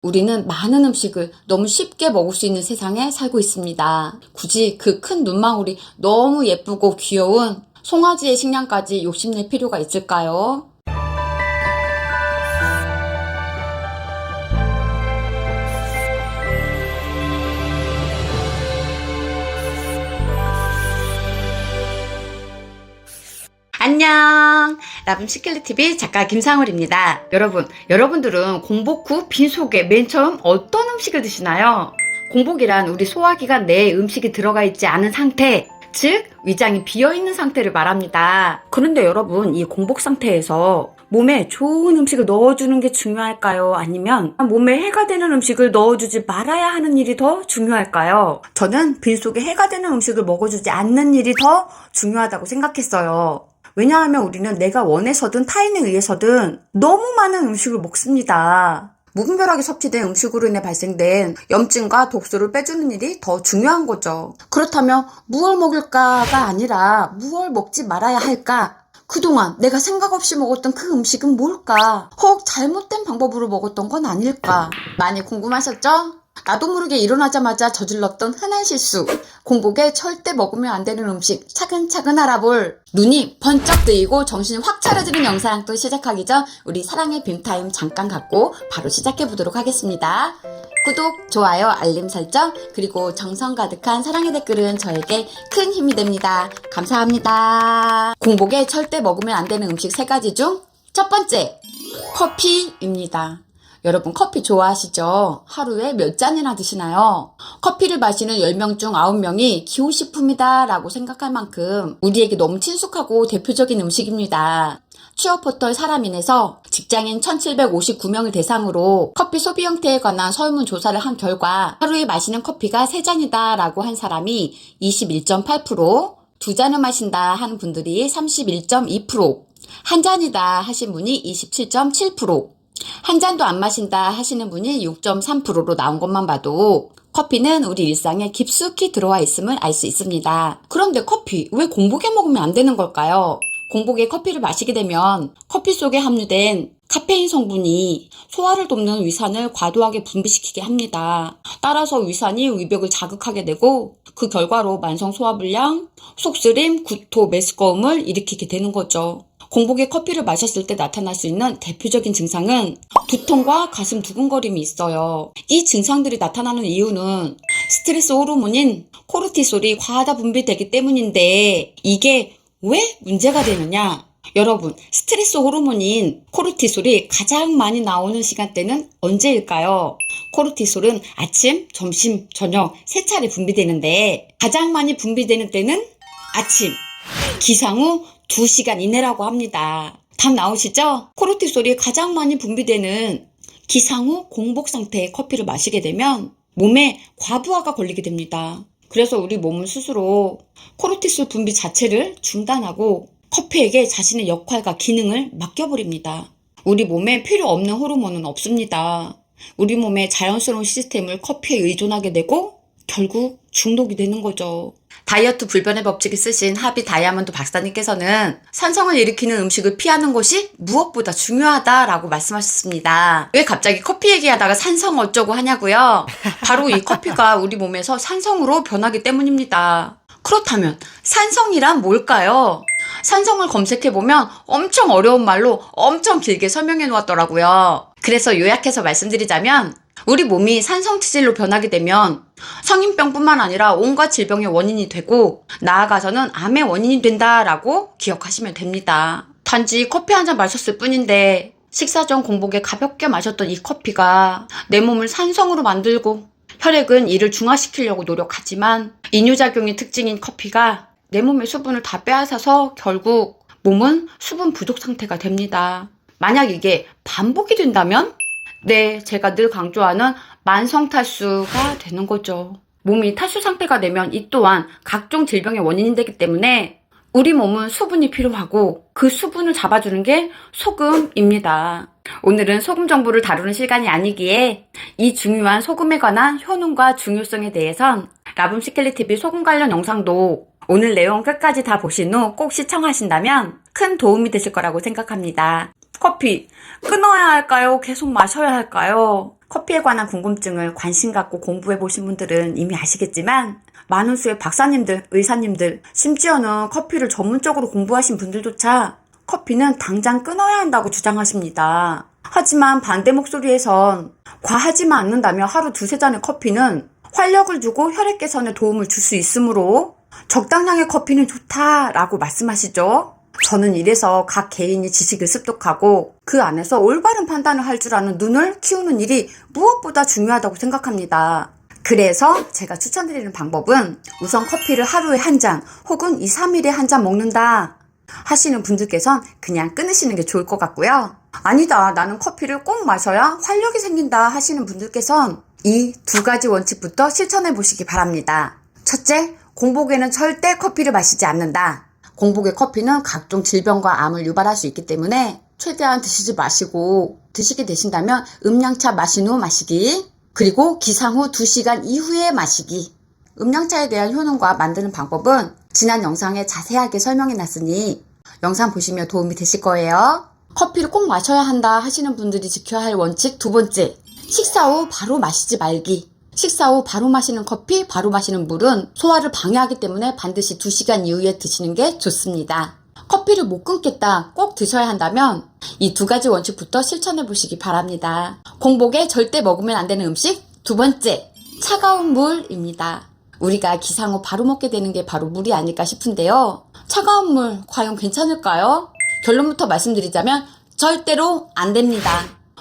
우리는 많은 음식을 너무 쉽게 먹을 수 있는 세상에 살고 있습니다. 굳이 그 큰 눈망울이 너무 예쁘고 귀여운 송아지의 식량까지 욕심낼 필요가 있을까요? 안녕! 라붐시클릿TV 작가 김상울입니다. 여러분들은 공복 후 빈속에 맨 처음 어떤 음식을 드시나요? 공복이란 우리 소화기관 내에 음식이 들어가 있지 않은 상태, 즉 위장이 비어있는 상태를 말합니다. 그런데 여러분, 이 공복 상태에서 몸에 좋은 음식을 넣어주는 게 중요할까요? 아니면 몸에 해가 되는 음식을 넣어주지 말아야 하는 일이 더 중요할까요? 저는 빈속에 해가 되는 음식을 먹어주지 않는 일이 더 중요하다고 생각했어요. 왜냐하면 우리는 내가 원해서든 타인에 의해서든 너무 많은 음식을 먹습니다. 무분별하게 섭취된 음식으로 인해 발생된 염증과 독소를 빼주는 일이 더 중요한 거죠. 그렇다면 무얼 먹을까가 아니라 무얼 먹지 말아야 할까? 그동안 내가 생각 없이 먹었던 그 음식은 뭘까? 혹 잘못된 방법으로 먹었던 건 아닐까? 많이 궁금하셨죠? 나도 모르게 일어나자마자 저질렀던 흔한 실수. 공복에 절대 먹으면 안 되는 음식 차근차근 알아볼 눈이 번쩍 뜨이고 정신이 확 차려지는 영상 또 시작하기 전 우리 사랑의 빔타임 잠깐 갖고 바로 시작해보도록 하겠습니다. 구독, 좋아요, 알림 설정, 그리고 정성 가득한 사랑의 댓글은 저에게 큰 힘이 됩니다. 감사합니다. 공복에 절대 먹으면 안 되는 음식 3가지 중 첫 번째, 커피입니다. 여러분 커피 좋아하시죠? 하루에 몇 잔이나 드시나요? 커피를 마시는 10명 중 9명이 기호식품이다 라고 생각할 만큼 우리에게 너무 친숙하고 대표적인 음식입니다. 취업포털 사람인에서 직장인 1759명을 대상으로 커피 소비 형태에 관한 설문조사를 한 결과 하루에 마시는 커피가 3잔이다 라고 한 사람이 21.8%, 2잔을 마신다 하는 분들이 31.2%, 한 잔이다 하신 분이 27.7%, 한 잔도 안 마신다 하시는 분이 6.3%로 나온 것만 봐도 커피는 우리 일상에 깊숙이 들어와 있음을 알 수 있습니다. 그런데 커피 왜 공복에 먹으면 안 되는 걸까요? 공복에 커피를 마시게 되면 커피 속에 함유된 카페인 성분이 소화를 돕는 위산을 과도하게 분비시키게 합니다. 따라서 위산이 위벽을 자극하게 되고 그 결과로 만성 소화불량, 속쓰림, 구토, 메스꺼움을 일으키게 되는 거죠. 공복에 커피를 마셨을 때 나타날 수 있는 대표적인 증상은 두통과 가슴 두근거림이 있어요. 이 증상들이 나타나는 이유는 스트레스 호르몬인 코르티솔이 과다 분비되기 때문인데 이게 왜 문제가 되느냐? 여러분, 스트레스 호르몬인 코르티솔이 가장 많이 나오는 시간대는 언제일까요? 코르티솔은 아침, 점심, 저녁 3차례 분비되는데 가장 많이 분비되는 때는 아침, 기상 후 2시간 이내라고 합니다. 답 나오시죠? 코르티솔이 가장 많이 분비되는 기상 후 공복 상태의 커피를 마시게 되면 몸에 과부하가 걸리게 됩니다. 그래서 우리 몸은 스스로 코르티솔 분비 자체를 중단하고 커피에게 자신의 역할과 기능을 맡겨버립니다. 우리 몸에 필요 없는 호르몬은 없습니다. 우리 몸의 자연스러운 시스템을 커피에 의존하게 되고 결국 중독이 되는 거죠. 다이어트 불변의 법칙을 쓰신 하비 다이아몬드 박사님께서는 산성을 일으키는 음식을 피하는 것이 무엇보다 중요하다라고 말씀하셨습니다. 왜 갑자기 커피 얘기하다가 산성 어쩌고 하냐고요? 바로 이 커피가 우리 몸에서 산성으로 변하기 때문입니다. 그렇다면 산성이란 뭘까요? 산성을 검색해보면 엄청 어려운 말로 엄청 길게 설명해 놓았더라고요. 그래서 요약해서 말씀드리자면 우리 몸이 산성 체질로 변하게 되면 성인병뿐만 아니라 온갖 질병의 원인이 되고 나아가서는 암의 원인이 된다라고 기억하시면 됩니다. 단지 커피 한 잔 마셨을 뿐인데 식사 전 공복에 가볍게 마셨던 이 커피가 내 몸을 산성으로 만들고 혈액은 이를 중화시키려고 노력하지만 이뇨작용이 특징인 커피가 내 몸의 수분을 다 빼앗아서 결국 몸은 수분 부족 상태가 됩니다. 만약 이게 반복이 된다면 네, 제가 늘 강조하는 만성 탈수가 되는 거죠. 몸이 탈수 상태가 되면 이 또한 각종 질병의 원인이 되기 때문에 우리 몸은 수분이 필요하고 그 수분을 잡아주는 게 소금입니다. 오늘은 소금 정보를 다루는 시간이 아니기에 이 중요한 소금에 관한 효능과 중요성에 대해선 라붐시클릿TV 소금 관련 영상도 오늘 내용 끝까지 다 보신 후 꼭 시청하신다면 큰 도움이 되실 거라고 생각합니다. 커피 끊어야 할까요? 계속 마셔야 할까요? 커피에 관한 궁금증을 관심 갖고 공부해 보신 분들은 이미 아시겠지만 많은 수의 박사님들, 의사님들, 심지어는 커피를 전문적으로 공부하신 분들조차 커피는 당장 끊어야 한다고 주장하십니다. 하지만 반대 목소리에선 과하지만 않는다며 하루 두세 잔의 커피는 활력을 주고 혈액 개선에 도움을 줄 수 있으므로 적당량의 커피는 좋다라고 말씀하시죠. 저는 이래서 각 개인이 지식을 습득하고 그 안에서 올바른 판단을 할 줄 아는 눈을 키우는 일이 무엇보다 중요하다고 생각합니다. 그래서 제가 추천드리는 방법은 우선 커피를 하루에 한 잔 혹은 2, 3일에 한 잔 먹는다 하시는 분들께선 그냥 끊으시는 게 좋을 것 같고요. 아니다, 나는 커피를 꼭 마셔야 활력이 생긴다 하시는 분들께선 이 두 가지 원칙부터 실천해 보시기 바랍니다. 첫째, 공복에는 절대 커피를 마시지 않는다. 공복의 커피는 각종 질병과 암을 유발할 수 있기 때문에 최대한 드시지 마시고, 드시게 되신다면 음량차 마신 후 마시기, 그리고 기상 후 2시간 이후에 마시기. 음량차에 대한 효능과 만드는 방법은 지난 영상에 자세하게 설명해 놨으니 영상 보시면 도움이 되실 거예요. 커피를 꼭 마셔야 한다 하시는 분들이 지켜야 할 원칙 두 번째, 식사 후 바로 마시지 말기. 식사 후 바로 마시는 커피, 바로 마시는 물은 소화를 방해하기 때문에 반드시 2시간 이후에 드시는 게 좋습니다. 커피를 못 끊겠다, 꼭 드셔야 한다면 이 두 가지 원칙부터 실천해 보시기 바랍니다. 공복에 절대 먹으면 안 되는 음식 두 번째, 차가운 물입니다. 우리가 기상 후 바로 먹게 되는 게 바로 물이 아닐까 싶은데요. 차가운 물 과연 괜찮을까요? 결론부터 말씀드리자면 절대로 안 됩니다.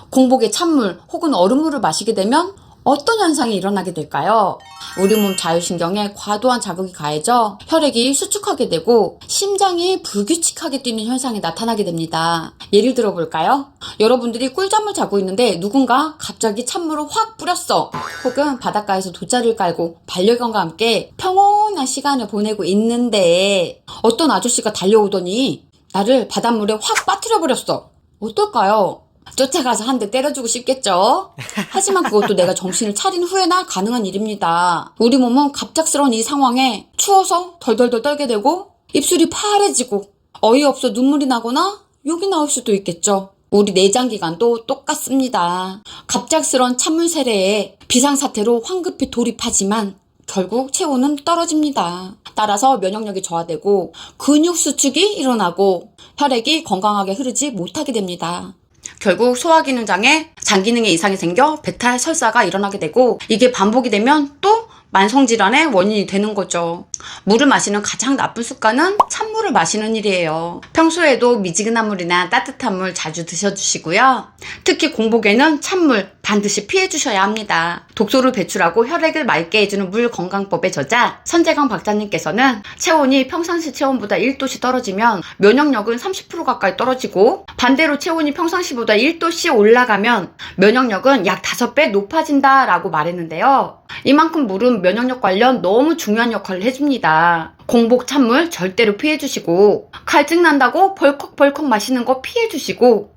공복에 찬물 혹은 얼음물을 마시게 되면 어떤 현상이 일어나게 될까요? 우리 몸 자율신경에 과도한 자극이 가해져 혈액이 수축하게 되고 심장이 불규칙하게 뛰는 현상이 나타나게 됩니다. 예를 들어 볼까요? 여러분들이 꿀잠을 자고 있는데 누군가 갑자기 찬물을 확 뿌렸어. 혹은 바닷가에서 돗자리를 깔고 반려견과 함께 평온한 시간을 보내고 있는데 어떤 아저씨가 달려오더니 나를 바닷물에 확 빠뜨려 버렸어. 어떨까요? 쫓아가서 한 대 때려주고 싶겠죠? 하지만 그것도 내가 정신을 차린 후에나 가능한 일입니다. 우리 몸은 갑작스러운 이 상황에 추워서 덜덜덜 떨게 되고 입술이 파래지고 어이없어 눈물이 나거나 욕이 나올 수도 있겠죠. 우리 내장기관도 똑같습니다. 갑작스러운 찬물 세례에 비상사태로 황급히 돌입하지만 결국 체온은 떨어집니다. 따라서 면역력이 저하되고 근육 수축이 일어나고 혈액이 건강하게 흐르지 못하게 됩니다. 결국 소화기능장애, 장기능에 이상이 생겨 배탈, 설사가 일어나게 되고 이게 반복이 되면 또 만성질환의 원인이 되는 거죠. 물을 마시는 가장 나쁜 습관은 찬물을 마시는 일이에요. 평소에도 미지근한 물이나 따뜻한 물 자주 드셔주시고요. 특히 공복에는 찬물 반드시 피해주셔야 합니다. 독소를 배출하고 혈액을 맑게 해주는 물 건강법의 저자 선재강 박사님께서는 체온이 평상시 체온보다 1도씩 떨어지면 면역력은 30% 가까이 떨어지고 반대로 체온이 평상시보다 1도씩 올라가면 면역력은 약 5배 높아진다라고 말했는데요. 이만큼 물은 면역력 관련 너무 중요한 역할을 해줍니다. 공복 찬물 절대로 피해주시고 갈증 난다고 벌컥벌컥 마시는 거 피해주시고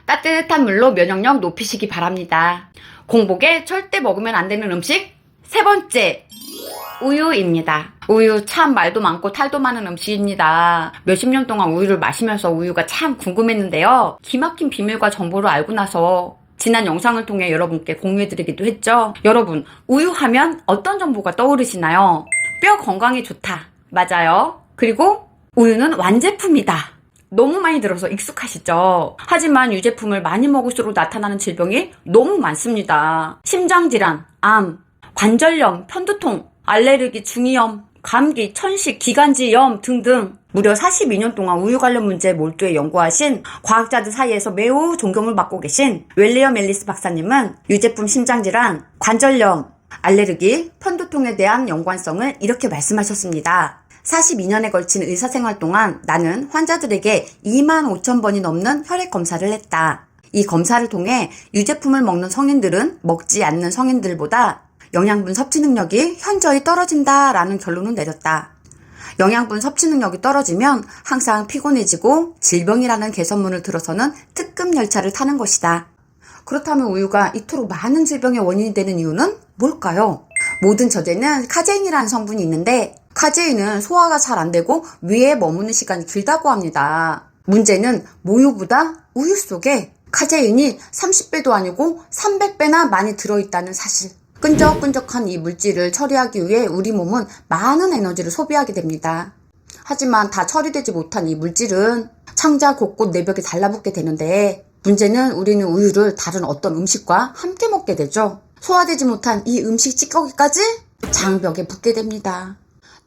따뜻한 물로 면역력 높이시기 바랍니다. 공복에 절대 먹으면 안 되는 음식 세 번째, 우유입니다. 우유 참 말도 많고 탈도 많은 음식입니다. 몇십 년 동안 우유를 마시면서 우유가 참 궁금했는데요. 기막힌 비밀과 정보를 알고 나서 지난 영상을 통해 여러분께 공유해드리기도 했죠. 여러분, 우유 하면 어떤 정보가 떠오르시나요? 뼈 건강에 좋다. 맞아요. 그리고 우유는 완제품이다. 너무 많이 들어서 익숙하시죠? 하지만 유제품을 많이 먹을수록 나타나는 질병이 너무 많습니다. 심장질환, 암, 관절염, 편두통, 알레르기, 중이염, 감기, 천식, 기관지염 등등 무려 42년 동안 우유 관련 문제에 몰두해 연구하신 과학자들 사이에서 매우 존경을 받고 계신 웰리엄 앨리스 박사님은 유제품 심장질환, 관절염, 알레르기, 편두통에 대한 연관성을 이렇게 말씀하셨습니다. 42년에 걸친 의사생활 동안 나는 환자들에게 25,000번이 넘는 혈액 검사를 했다. 이 검사를 통해 유제품을 먹는 성인들은 먹지 않는 성인들보다 영양분 섭취 능력이 현저히 떨어진다라는 결론을 내렸다. 영양분 섭취 능력이 떨어지면 항상 피곤해지고 질병이라는 개선문을 들어서는 특급 열차를 타는 것이다. 그렇다면 우유가 이토록 많은 질병의 원인이 되는 이유는 뭘까요? 모든 젖에는 카제인이라는 성분이 있는데 카제인은 소화가 잘 안 되고 위에 머무는 시간이 길다고 합니다. 문제는 모유보다 우유 속에 카제인이 30배도 아니고 300배나 많이 들어있다는 사실. 끈적끈적한 이 물질을 처리하기 위해 우리 몸은 많은 에너지를 소비하게 됩니다. 하지만 다 처리되지 못한 이 물질은 창자 곳곳 내벽에 달라붙게 되는데, 문제는 우리는 우유를 다른 어떤 음식과 함께 먹게 되죠. 소화되지 못한 이 음식 찌꺼기까지 장벽에 붙게 됩니다.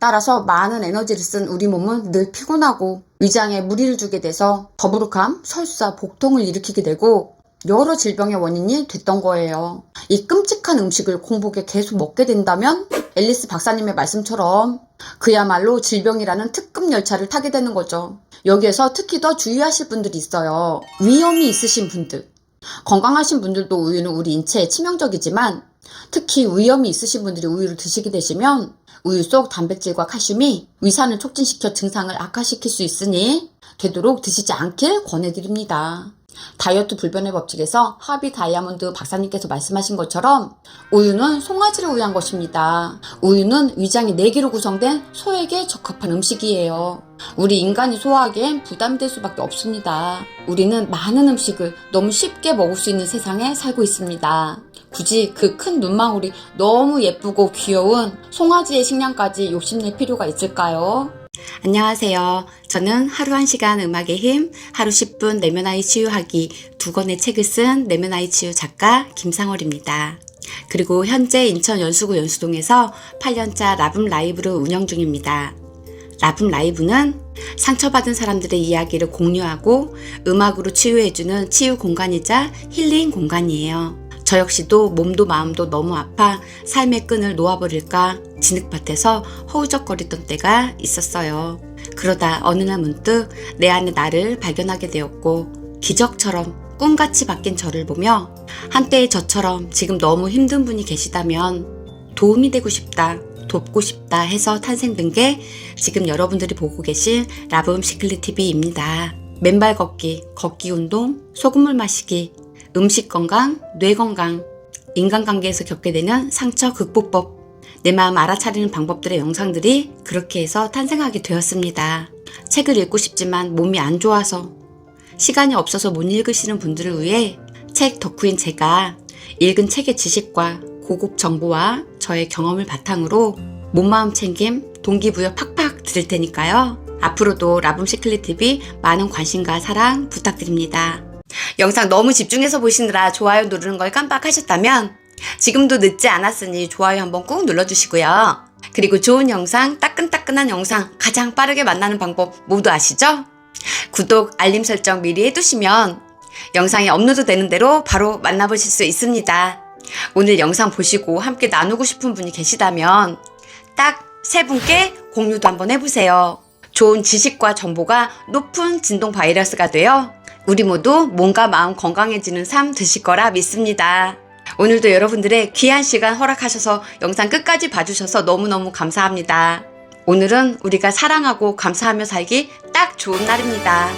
따라서 많은 에너지를 쓴 우리 몸은 늘 피곤하고 위장에 무리를 주게 돼서 더부룩함, 설사, 복통을 일으키게 되고 여러 질병의 원인이 됐던 거예요. 이 끔찍한 음식을 공복에 계속 먹게 된다면 앨리스 박사님의 말씀처럼 그야말로 질병이라는 특급 열차를 타게 되는 거죠. 여기에서 특히 더 주의하실 분들이 있어요. 위험이 있으신 분들. 건강하신 분들도 우유는 우리 인체에 치명적이지만 특히 위험이 있으신 분들이 우유를 드시게 되시면 우유 속 단백질과 칼슘이 위산을 촉진시켜 증상을 악화시킬 수 있으니 되도록 드시지 않길 권해드립니다. 다이어트 불변의 법칙에서 하비 다이아몬드 박사님께서 말씀하신 것처럼 우유는 송아지를 위한 것입니다. 우유는 위장이 4개로 구성된 소에게 적합한 음식이에요. 우리 인간이 소화하기엔 부담이 될 수밖에 없습니다. 우리는 많은 음식을 너무 쉽게 먹을 수 있는 세상에 살고 있습니다. 굳이 그 큰 눈망울이 너무 예쁘고 귀여운 송아지의 식량까지 욕심낼 필요가 있을까요? 안녕하세요. 저는 하루 1시간 음악의 힘, 하루 10분 내면 아이 치유하기 2권의 책을 쓴 내면 아이 치유 작가 김상월입니다. 그리고 현재 인천 연수구 연수동에서 8년차 라붐 라이브를 운영 중입니다. 라붐 라이브는 상처받은 사람들의 이야기를 공유하고 음악으로 치유해주는 치유 공간이자 힐링 공간이에요. 저 역시도 몸도 마음도 너무 아파 삶의 끈을 놓아버릴까 진흙밭에서 허우적거리던 때가 있었어요. 그러다 어느 날 문득 내 안에 나를 발견하게 되었고 기적처럼 꿈같이 바뀐 저를 보며 한때의 저처럼 지금 너무 힘든 분이 계시다면 도움이 되고 싶다, 돕고 싶다 해서 탄생된 게 지금 여러분들이 보고 계신 라붐 시클릿 TV입니다. 맨발 걷기, 걷기 운동, 소금물 마시기, 음식 건강, 뇌 건강, 인간관계에서 겪게 되는 상처 극복법, 내 마음 알아차리는 방법들의 영상들이 그렇게 해서 탄생하게 되었습니다. 책을 읽고 싶지만 몸이 안 좋아서 시간이 없어서 못 읽으시는 분들을 위해 책 덕후인 제가 읽은 책의 지식과 고급 정보와 저의 경험을 바탕으로 몸마음 챙김, 동기부여 팍팍 드릴 테니까요. 앞으로도 라붐 시클릿 TV 많은 관심과 사랑 부탁드립니다. 영상 너무 집중해서 보시느라 좋아요 누르는 걸 깜빡하셨다면 지금도 늦지 않았으니 좋아요 한번 꾹 눌러주시고요. 그리고 좋은 영상, 따끈따끈한 영상 가장 빠르게 만나는 방법 모두 아시죠? 구독, 알림 설정 미리 해두시면 영상이 업로드 되는 대로 바로 만나보실 수 있습니다. 오늘 영상 보시고 함께 나누고 싶은 분이 계시다면 딱 3분께 공유도 한번 해보세요. 좋은 지식과 정보가 높은 진동 바이러스가 되어 우리 모두 몸과 마음 건강해지는 삶 되실 거라 믿습니다. 오늘도 여러분들의 귀한 시간 허락하셔서 영상 끝까지 봐주셔서 너무너무 감사합니다. 오늘은 우리가 사랑하고 감사하며 살기 딱 좋은 날입니다.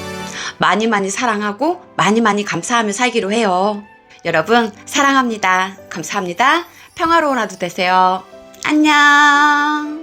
많이 많이 사랑하고 많이 많이 감사하며 살기로 해요. 여러분 사랑합니다. 감사합니다. 평화로운 하루 되세요. 안녕.